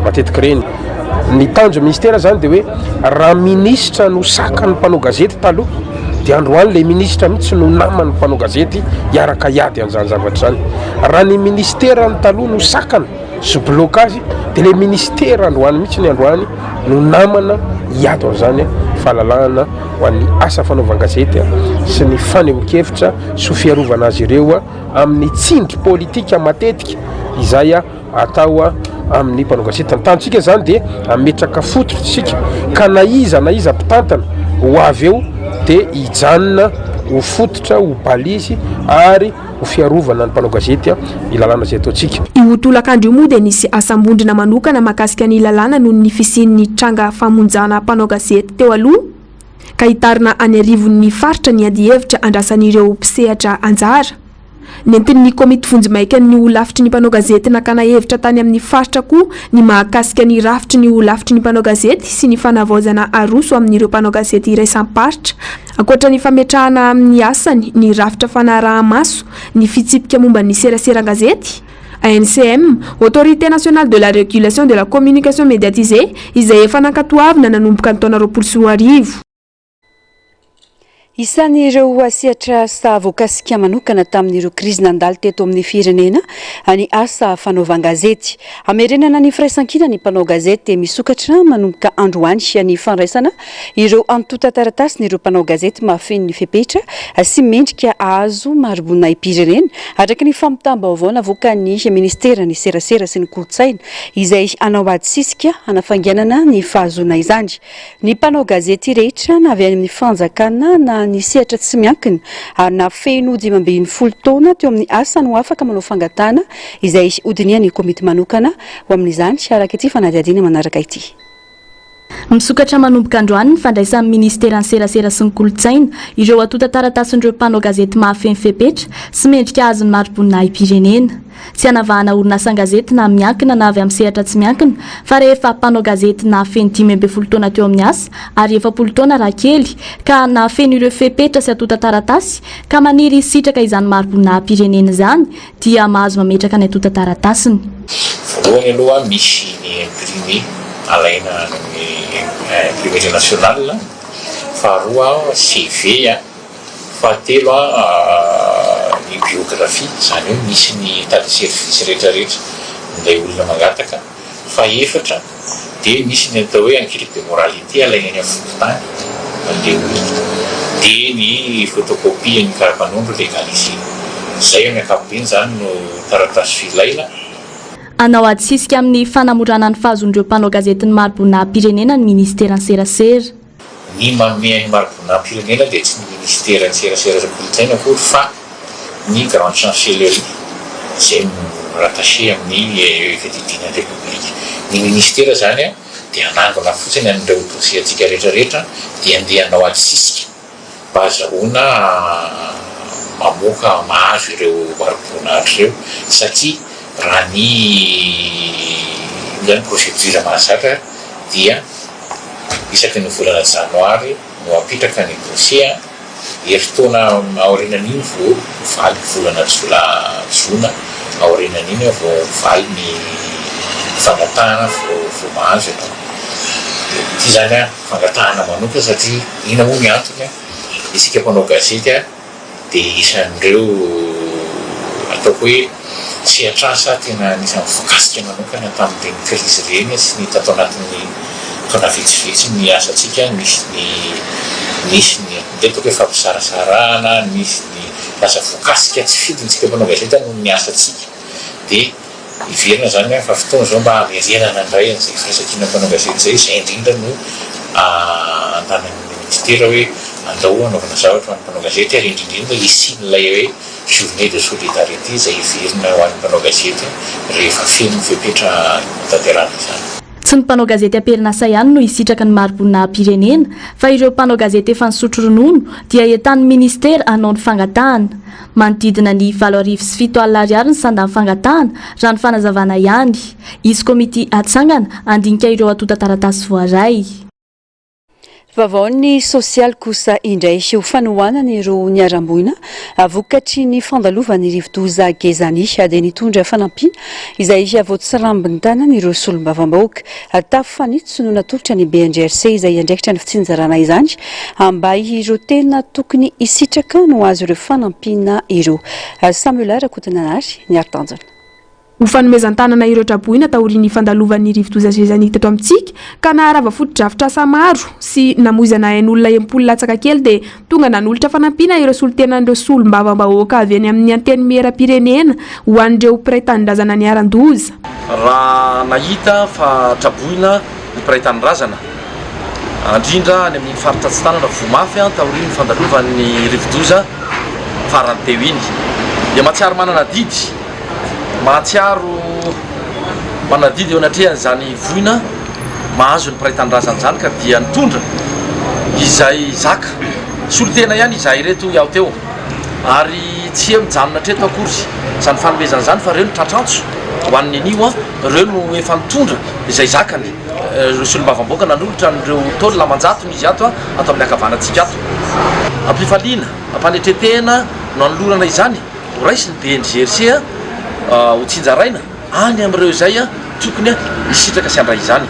Speaker 7: matetika reny. Ny tanjo ministera zany dia hoe raha ministra no sakany mpanao gazety taloha dia androany le ministra mihitsy no namany mpanao gazety hiaraka hiady an'izany zavatra zany. Raha ny ministera ny taloha no sakana sy blokazy dia le ministera androany mihitsy ny androany no namana hiady an'izany fahalalahana ho an'ny asa fanaovan-gazety sy ny fanehoan-kevitra sy fiarovana azy ireo amin'ny tsindry politika matetika izay atao amin'ny mpanao gazety. Ny tantsika zany dia ametraka fototra tsika ka na iza mpitantana ho avy eo dia hijanona ho fototra ho balizy ary ho fiarovana ny mpanao gazety ilalàna zay ataontsika.
Speaker 15: Io tolakandro io moa dia nisy asambondrina manokana mahakasika ny lalàna noho ny fisian'ny tranga famonjana mpanao gazety teo aloha ka hitarina any arivon'ny faritra ny ady hevitra andrasan'ireo mpisehatra anjara. Nentin'ny komity vonjimaika ny olafitry ny mpanao gazety nakana hevitra tany amin'ny faritra koa ny mahakasika ny rafitry ny olafitry ny mpanao gazety sy ny fanavaozana aroso amin'ireo mpanao gazety iraisam-paritra. Ankoatra ny fametrahana amin'ny asany ny rafitra fanaraha-maso ny fitsipika momba ny serasera-gazety. ANCM, Autorité nationale de la régulation de la communication médiatisée, izay efa nankatoavina nanomboka ny taona 2021.
Speaker 2: Isan'ireo asehatra sa voakasika manokana tamin'ireo krizy nandalo teto amin'ny firenena any asa fanaovan-gazety. Amerenana ny firaisan-kina ny mpanao gazety dia misokatra manomboka androany ny fandraisana ireo antota taratasy ny ireo mpanao gazety mahafeno ny fepetra sy mendrika azo marobona ipirenena araka ny fampitam-baovao navoaka ny ministera ny serasera sy ny kolotsaina izay anao ady sisika hanafanganana ny fahazona izany. Ny mpanao gazety rehetra na avy any amin'ny fanjakana na ny sehatra tsy miankina ary na feno 12 taona teo amin'ny asa no afaka manao fangatana izay hodinian'ny komity manokana ho amin'izany araka ity fanadihadiana manaraka ity.
Speaker 8: Misokatra manomboka androany ny fandraisan'ny ministera ny serasera sy ny kolotsaina ireo atota taratasin'ireo mpanao gazety mahafeno fepetra sy mendrika azony marobona ipirenena. Tsy hanavahana orinasa-gazety na miankina na avy amin'ny sehatra tsy miankina fa rehefa mpanao gazety na feno 12 taona teo amin'ny asa ary 70 taona raha kely ka na feno ireo fepetra sy atota taratasy ka maniry sitraka izany marobona ipirenena izany dia mahazo mametraka ny atota taratasiny.
Speaker 16: Voalohany aloha misy ny imprimé alaina amin'ny imprimerie nationale, faharoa CV, fahatelo ny biographie zany hoe misy ny tady service rehetrarehetra ilay olona mangataka, faefatra dia misy ny atao hoe enquête de moralité alaina any amin'ny fokontany ilay olona, dia ny photocopie ny karapanondro légalisé. Zay amin'ny ankapobeny zany no taratasy filaina.
Speaker 8: Anao ady sisika amin'ny fanamorana ny fahazon'ireo mpanao gazety ny marobona pirenena ny ministera ny serasera.
Speaker 16: Ny manome ny marobona pirenena dia tsy ny ministera ny serasera sy kolotsaina akory fa ny grande chancellerie izay rattaché amin'ny fididina république. Ny ministera zany dia anangona fotsiny an'ireo dossier antsika rehetrarehetra dia andeha hanao ady sisika mba azahoana mamoaka mahazo ireo marobona ireo satria raha ny procédure mahazatra dia isaky ny volana janoary no apitraka ny dossier heritaona aorinan'iny vo valy volana jona aorinan'iny vo valy ny fangatahana vo mahazo atao. Ty zany fangatahana manoka satria ina moa ny antony isika mpanao gazety dia isan'ireo ataoko hoe sehatrasa tena anisan'ny voakasika manokana tamin'ireny krizy ireny sy ny tatao anatin'ny taona vitsivitsy ny asantsika nisy ny ataoko hoe fampisarasarana, nisy ny lasa voakasika tsy fidintsika mpanao gazety noho ny asantsika dia iverina zany fa fotoana zao mba averenana indray an'izay firaisan-kina mpanao gazety zay izay indrindra no andanan'ny ministera hoe andao anaovana zavatra ho an'ny mpanao gazety ary indrindrindra isin'ilay hoe journée de solidarité izay iverina ho an'ny mpanao gazety rehefa feno fepetra tanteraka izany.
Speaker 8: tsy ny mpanao gazety am-perinasa ihany no hisitraka ny maribona-pirenena fa ireo mpanao gazety efa nisotro ronono dia entan'ny ministera hanao ny fangatahana. Manodidina ny 7,7 alina ny sanda ny fangatahana raha ny fanazavana ihany. Izy komity atsangana andinika ireo atota taratasy voaray.
Speaker 2: Vaovao ny sosialy kosa indray ho fanohanana ireo niaramboina vokatry ny fandalovany rivodoza Gezani dia nitondra fanampiana izay voatsirambiny tanany ireo solombavambahoaka tafo fanitso no natolotra ny BNGRC izay andraikitra ny fitsinjarana izany mba ireo tena tokony hisitraka no azo ireo fanampiana ireo. Samuel Rakotonanary ny artanjana.
Speaker 15: Ho fanomezan-tanana ireo traboina taorian'ny fandalovan'ny rivodoza Gezani teto amintsika ka naharava foto-drafitra asa maro sy namoizana hain'olona empolo latsaka kely dia tonga nanolotra fanampiana ireo solotenan'ireo solombavambahoaka avy any amin'ny anteny mera-pirenena ho an'ireo mpiray tanindrazana ny aran-doza.
Speaker 14: Raha nahita fa traboina ny mpiray tanindrazana indrindra any amin'ny faritra tsy tanana vomafy taorian'ny fandalovan'ny rivodoza farany teo iny dia mahatsiaro manana didy mahatsiaro manadidy eo anatrehan' zany voina mahazo ny mpiray tanindrazana zany ka dia nitondra izay zaka solotena ihany izay reto iaho teo ary tsy mijanona treto akory zany fanomezana zany fa reo ny tratrantso ho an'ny anio reo no efa nitondra izay zakany solombavamboaka nanolotra n'ireo tolo lamanjatony izy ato atao amin'ny akavanantsika ato ampifaliana ampanetretehana no anolorana izany ho raisy ny BNGRC ho tsinjaraina any amin'ireo izay tokony hisitraka sy andray izany.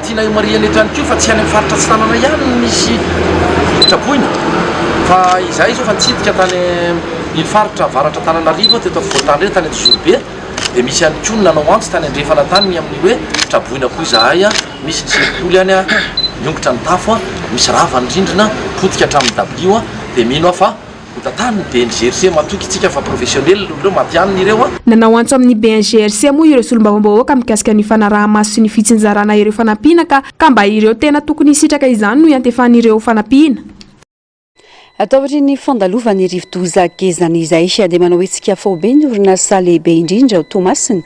Speaker 14: Tiana mariana eto ihany koa fa tsy any amin'ny faritra tsy tanana ihany misy traboina fa izay zao fa nitsidika tany ny faritra varatra Tananarivo teto Voatany tany Antsozorobe dia misy ihany koa nanao antso tany andrefana tany amin'ny hoe traboina koa izahay misy ny sekoly any miongotra ny tafo misy ravany rindrina potika hatramin'ny W dia mino fa tany BNGRC matoky tsika fa professionnel ireo matianina ireo
Speaker 15: nanao antso amin'ny BNGRC moa ireo solombavambahoaka mikasika ny fanaraha-maso sy ny fitsinjarana ireo fanampiana ka mba ireo tena tokony hisitraka izany no iantefan'ireo fanampiana.
Speaker 2: Ataorin'ny fandalovany rivodoza Gezani izay dia manao hetsika faobe ny orinasa lehibe indrindra ao Tomasina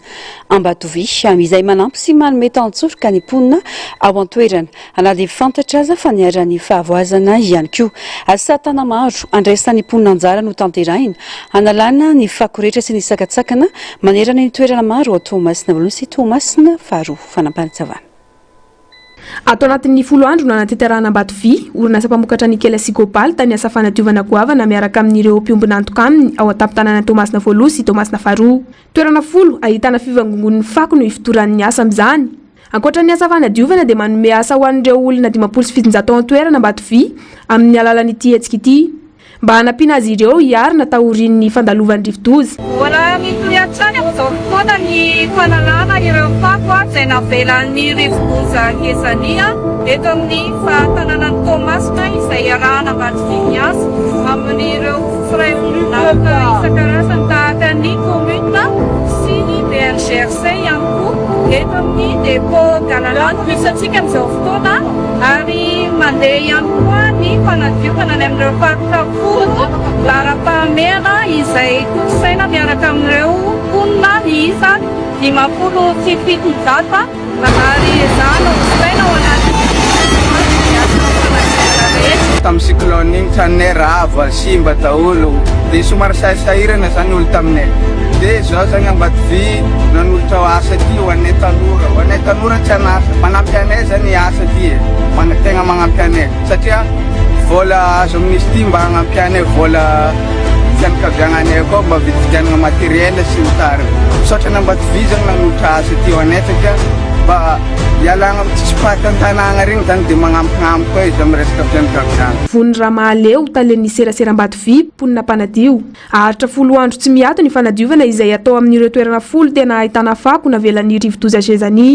Speaker 2: Ambatovy izay manampy sy manome tantsoroka ny mponina ao an-toerana na dia fantatra aza fa niara-ny fahavoazana ihany koa. Asa tana maro andraisan'ny mponina anjara no tanterahina analana ny fakoretra sy ny sakatsakana manerana ny toerana maro ao Tomasina voalohany sy Tomasina faharoa fanampanitsavana.
Speaker 15: Atao anatin'ny 10 andro no anateterahana Ambatovy orinasa mpamokatra nikela sy Gopal tany asa fanadiovana goavana miaraka amin'ireo mpiombina antoka aminy ao an-tampon-tanàna Tomasina voalohany sy Tomasina faharoa. Toerana 10 ahitana fivangongon'ny fako no ifitoran'ny asa amin'izany. Ankoatran'ny asa fanadiovana dia manome asa ho an'ireo olona 500 ao an-toerana Ambatovy amin'ny alalan'ity hetsika ity. Mba hanampiana azy ireo hiarina taorian'ny fandalovan'ny rivodoza.
Speaker 17: Wala mitoliatsany amin'izao fotoana ny fanalana ireo fako izay navelan'ny rivodoza Gezani eto amin'ny fahatanànan'ny Tomasina izay iarahana Ambatovy miasa amin'ireo firenenaka isan-karazany tahaka ny commune sy ny BNGRC ihany koa eto amin'ny dépôt Galalana misy antsika amin'izao fotoana ary mandeha ihany koa ny fanadiovana any amin'ireo faritra lara-pahamehana izay kolosaina miaraka amin'ireo mponina miisa 57 ary izany kolosaina ao anaty
Speaker 18: tamin'ny cyclone igny tranonay rava simba daholo dia somary sahirana zany olo taminay dia zao zany Ambatovy nanolotra asa ty ho anay tanora tsy anasa manampy anay zany asa ty tegna magnampy anay satria vola azo amin'izy ty mba hagnampy anay vola fianakaviagnanay koa mba vidividianana materiel sy ny tariny misaotra n'Ambatovy zany nanolotra asa ty ho anay satria mba ialagna tsisy patantanagna regny zany dia magnampignampy koa izy amin'ny resaka fianakaviagna.
Speaker 15: Vony raha mahaleo talen'ny serasera Ambatovy mponina mpanadio aharitra 10 andro tsy miato ny fanadiovana izay atao amin'ireo toerana 10 tena ahitana fako navelan'ny rivodoza Gezani.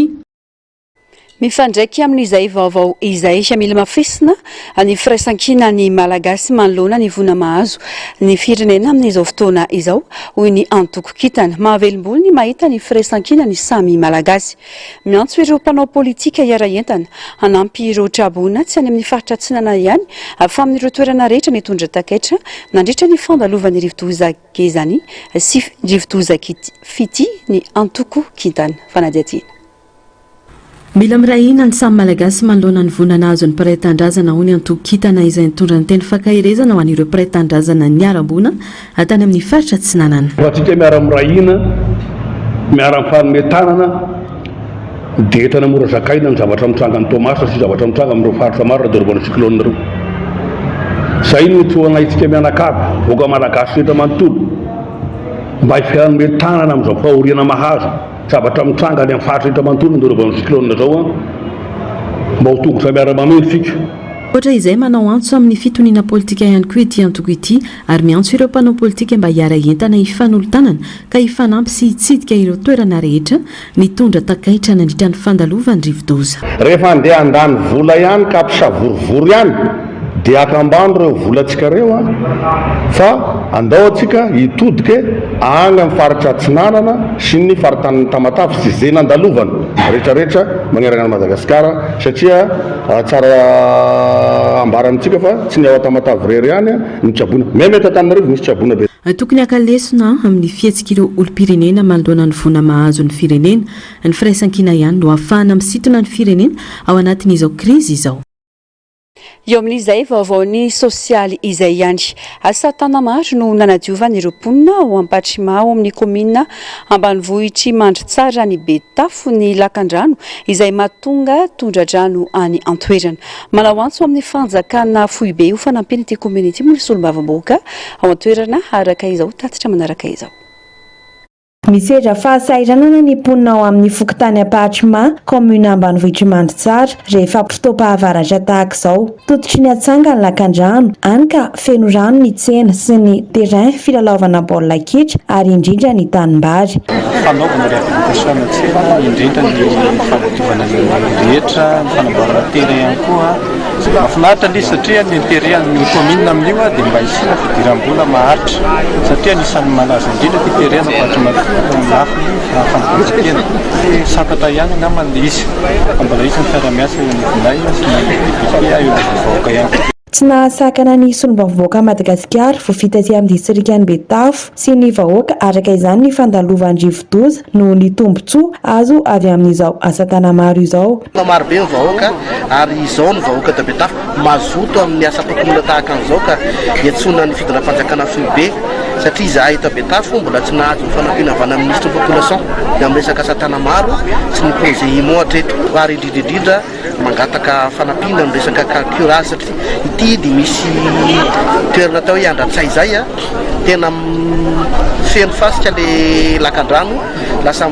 Speaker 2: Mifandraiky amin'izay vaovao izay mila mafisina ny firaisan-kina ny malagasy manoloana ny vona mahazo ny firenena amin'izao fotoana izao hoy ny antoko kitana mahavelom-bolo ny mahita ny firaisan-kina ny samy malagasy miantso ireo mpanao politika iara-entana hanampy ireo trabona tsy any amin'ny faritra Atsinana ihany fa amin'ireo toerana rehetra ny tondra takaitra nandritra ny fandalovan'ny rivodoza Gezani sy rivodoza fity ny antoko kitana fanadiatina.
Speaker 19: mila mirahina ny samy malagasy manoloana ny vonana azo ny mpiray tandrazana ho ny antokitana izay nitondra ny teny fakahirezana ho an'ireo mpiray tandrazana ny arambona atany amin'ny faritra Tsinanana.
Speaker 20: Atsika miara mirahina miara mifanometanana dia entana mora zakaina ny zavatra mitranga ny Tomasa sy zavatra mitranga amin'ireo faritra maro dorobana cyclone ireo. Zay no toana itsika mianakavy voaka malagasy eto manontolo mba hifianometanana amin'izao fahoriana mahazo zavatra mitranga any amin'ny faritra eto manontolo ny dorobana cyclone zao mba ho tongotra miara-mameno fika.
Speaker 19: Ohatra izay manao antso amin'ny fitoniana politika ihany koa ity antoko ity ary miantso ireo mpanao politika mba hiara entana hifanolotanana ka hifanampy sy hitsidika ireo toerana rehetra nitondra takaitrana nandritra ny fandalovany rivodoza.
Speaker 20: Rehefa andeha andany vola ihany ka ampisavorovoro ihany dia akambano ireo volantsika reo fa andao atsika hitodika any amin'ny faritra Tsinanana sy ny faritany Tamatavy sy izay nandalovana rehetrarehetra manerana any Madagasikara satria tsara ambara amintsika fa tsy ny ao Tamatavy rery ihany ny tsabona memeta Antananarivo misy tsabona be.
Speaker 19: Tokony akalesona amin'ny fihetsik'ireo olom-pirenena manoloana ny vona mahazo ny firenena ny firaisan-kina ihany no ahafahana misintona ny firenena ao anatin'izao krizy izao.
Speaker 2: Eo amin'izay vaovaony sosialy izay ihany asa tana maro no nanadiovana ireo mponina ao Ampatrima ao amin'ny komina ambanivohitry Mandritsara ny Betafo ny Lakandrano izay mahatonga tondra-drano any Antoerana. Manao antso amin'ny fanjakana Foibe ho fanampiny ity komina ity moa solom-bavamboaka ao Antoerana araka izao tatitra manaraka izao.
Speaker 21: Misedra fahasairanana ny mponina ao amin'ny fokotany Ampatrima komuna ambanivohitry Mandritsara rehefa fotoam-pahavaratra tahaka izao. Tototry ny atsanga ny Lakandrano any ka feno rano ny tsena sy ny terrain filalaovana baolina kitra ary indrindra ny tanimbary.
Speaker 22: Fanaovana rehabilitation na tsena indrindra ny fanadiovana ny rehetra ny fanamboarana terrain ihany koa. Mahafinaritra ilay satria ny terrain ny komina amin'io dia mba hisina fidiram-bola maharitra satria anisan'ny malaza indrindra ty terrain Ampatrima santatra ihany namana izy mbola izy ny fiara-miasa eo amin'ny vinay sy eo vahoaka ihany.
Speaker 21: Tsy nahasakana ny solom-bavoaka Madagasikara vita aty amin'ny distrikan'ny Betafo sy ny vahoaka araka izany ny fandalovan'ny rivodoza no ny tombontsoa azo avy amin'izao asa tana maro izao.
Speaker 23: Maro be ny vahoaka ary izao ny vahoaka da Betafo mazoto amin'ny asa tokonona tahaka an'izao ka hiantsona ny fidina fanjakana Foibe satria izahay eto Betafo mbola tsy nahazo ny fanampiana avy amin'ny ministre population dia amin'ny resaka asa tana maro sy ny projet IMO hatreto ary indrindra mangataka fanampiana amin'ny resaka curage satria ity dia misy toerana tao hiandratsay zay tena feno fasika le Lakandrano lasa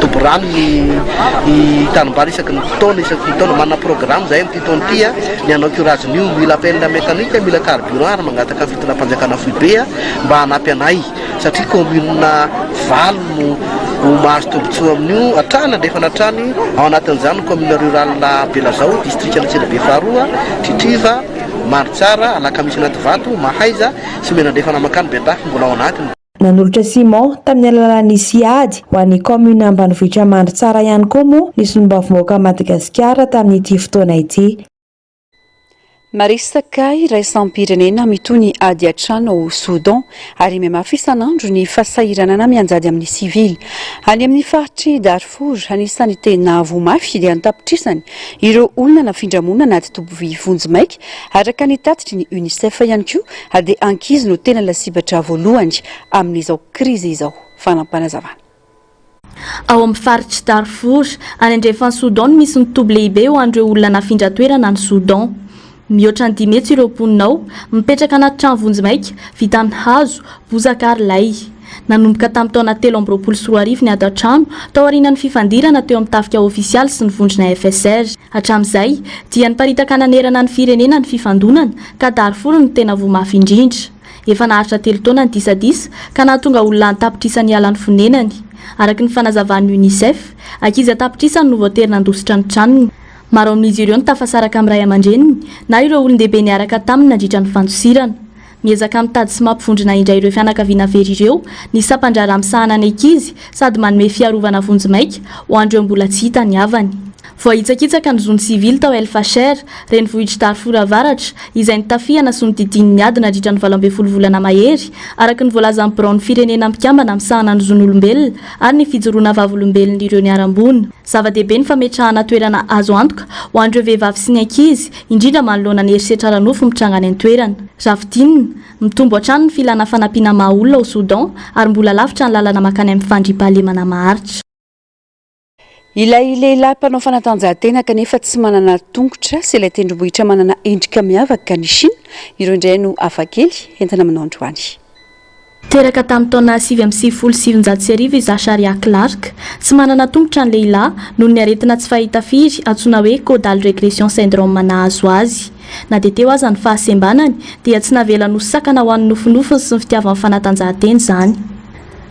Speaker 23: doborano ny tanimbary isaky ny taona manana programme zay amin'ity taona ity ny hanao curage nio mila penina mécanique mila carburant mangataka fitina mpanjakana Foibe mba hanampy anay satria komuna valo no mahazo tombotsoa amin'io hatrana ndefa natrany ao anatin'izany komuna rural Belazao district Antsirabe faharoa Tritriva Mandritsara Alakamisy Anatyvato Mahaiza sy Menandrefa Namakany Betafo mbola ao anatiny.
Speaker 21: Nanolotra Simon tamin'ny alalan'ny Siady ho an'ny komuna ambanivohitra Mandritsara ihany koa moa ny solom-bavoaka Madagasikara tamin'ity fotoana ity.
Speaker 2: Marisa Sakay raisampirenena mitony ady atrano ao Soudan ary memafa isanandro ny fahasahiranana mianjady amin'ny sivily any amin'ny faritry Darfour anisany tena vomafy dia nitapitrisany ireo olona nafindramona anaty tombovy vonjy maika araka ny tatitry ny UNICEF ihany koa dia ankizy no tena lasibatra voalohany amin'izao krizy izao fanampanazavana.
Speaker 8: Ao amin'ny faritry Darfour any andrefany Soudan misy ny tobo lehibe ho an'ireo olona nafindra toerana ny Soudan. Mihoatra ny 10 metsa ireo mponinao mipetraka anaty trano vonjy maika vita amin'ny hazo bozaka ary lay. Nanomboka tamin'ny taona 2024 ny ady an-trano tao aorian'ny fifandirana teo amin'ny tafika ofisialy sy ny vondrona FSR. Hatramin'izay dia niparitaka nanerana ny firenena ny fifandonana ka Darfour no tena vomafy indrindra. Efa naharitra 3 taona ny disadisa ka nahatonga olona nitapitrisany halan'ny fonenany. Araka ny fanazavan'ny UNICEF, ankizy atapitrisany no voatery nandositra ny tranony. Maro amin'izy ireo nitafasaraka amin'ny ray aman-dreniny na ireo olon-dehibe niaraka taminy nandritra ny fandosirana. Miezaka mitady sy mampivondrona indray ireo fianakaviana very ireo ny sapandrara amin'ny sahana ny ankizy sady manome fiarovana vonjy maika ho an'ireo mbola tsy hita ny havany. voahitsakitsaka ny zony sivily tao elfacher reny vohitry Darfour avaratra izay nitafihana sy nodidiny ny ady nadritra ny 12 volana mahery araka ny voalazan'ny Braon firenena mikambana misahana ny zon'olombelona ary ny fijoroana vavolombelona ireo ny arambony. Zava-dehibe ny fametrahana toerana azo antoka ho an'ireo vehivavy sy ny ankizy indrindra manoloana ny herisetra ranofo mitrangana ny toerana. Ravidinina mitombo hatrany ny filana fanampiana maha-olona ao Soudan ary mbola lavitra ny lalana makany amin'ny fandriam-pahalemana maharitra.
Speaker 2: Ilay lehilahy mpanao fanatanjahantena kanefa tsy manana tongotra sy ilay tendrombohitra manana endrika miavaka ny Chine, ireo indray no hafakely entana aminao androany.
Speaker 8: Teraka tamin'ny taona 1977 izy Sharia Clark tsy manana tongotra ny lehilahy noho ny aretina tsy fahita firy antsoina hoe caudal regression syndrome nahazo azy. Na dia teo aza ny fahasembanany dia tsy navela nosakana ho an'ny nofinofiny sy ny fitiavan'ny fanatanjahantena izany.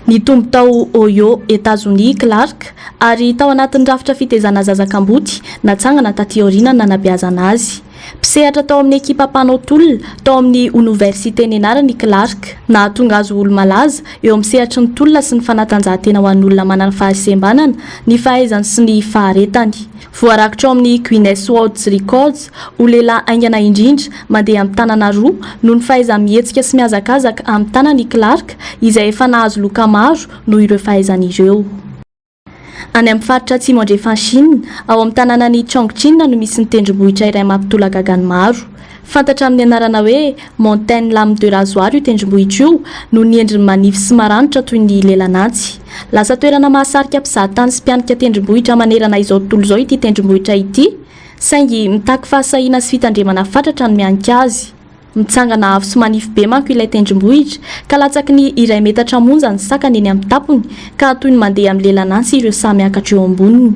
Speaker 8: Nitombo tao Ohio, États-Unis Clark ary tao anatin'ny rafitra fitezana zazakamboty natsangana taty aoriana nanabeazana azy. Mpisehatra tao amin'ny ekipa mpanao tolona tao amin'ny université nianarany Clark nahatonga azy olo-malaza eo amin'ny sehatry ny tolona sy ny fanatanjahantena ho an'olona manana fahasembanana, ny fahaizany sy ny faharetany. Voarakitra ao amin'ny Guinness World Records ho lehilahy aingana indrindra mandeha amin'ny tanana roa noho ny fahaizany mihetsika sy mihazakazaka amin'ny tanany Clark izay efa nahazo loka maro noho ireo fahaizan'ireo. Any amin'ny faritra atsimo andrefana Chine ao amin'ny tanànan'ny Chongqing no misy ny tendrombohitra iray mampitolagaga ny maro. Fantatra amin'ny anarana hoe Montagne Lame de Rasoir io tendrombohitra io noho ny endriny manify sy maranitra toy ny lelanantsy. Lasa toerana mahasarika mpizahatany sy mpianika tendrombohitra manerana izao tontolo izao ity tendrombohitra ity, saingy mitaky fahasahiana sy fitandremana fatratra ny mianika azy. Mitsangana avo sy manify be manko ilay tendrombohitra ka latsaky ny iray metatra monja ny sakany eny amin'ny tapony ka toy ny mandeha amin'ny lelanantsy ireo samy miakatra eo amboniny.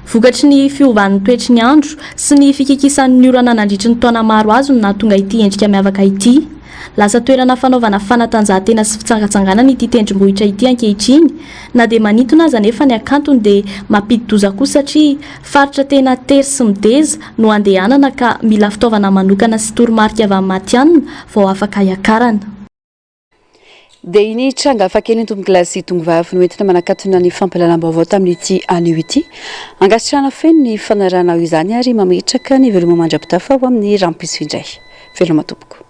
Speaker 8: Vokatry ny fiovan'ny toetry ny andro sy ny fikikisan'ny orana nandritry ny taona maro azo no nahatonga ity endrika miavaka ity. Lasa toerana fanaovana fanatanjahantena sy fitsangatsanganana ity tendrombohitra ity ankehitriny, na dia manintona aza nefa ny akantony dia mampidi-doza kosa satria faritra tena tery sy mideza no andehanana ka mila fitaovana manokana sy toromarika avy amin'ny matianina vao afaka iakarana.
Speaker 2: Dia iny tranga hafakely tombokilasy tongivavy no entina manakatona ny fampalalam-baovao tamin'ity anio ity. Angasitrana feno ny fanarahana izany ary mametraka ny veloma mandrapitafa ao amin'ny rampisy indray. Veloma tompoko.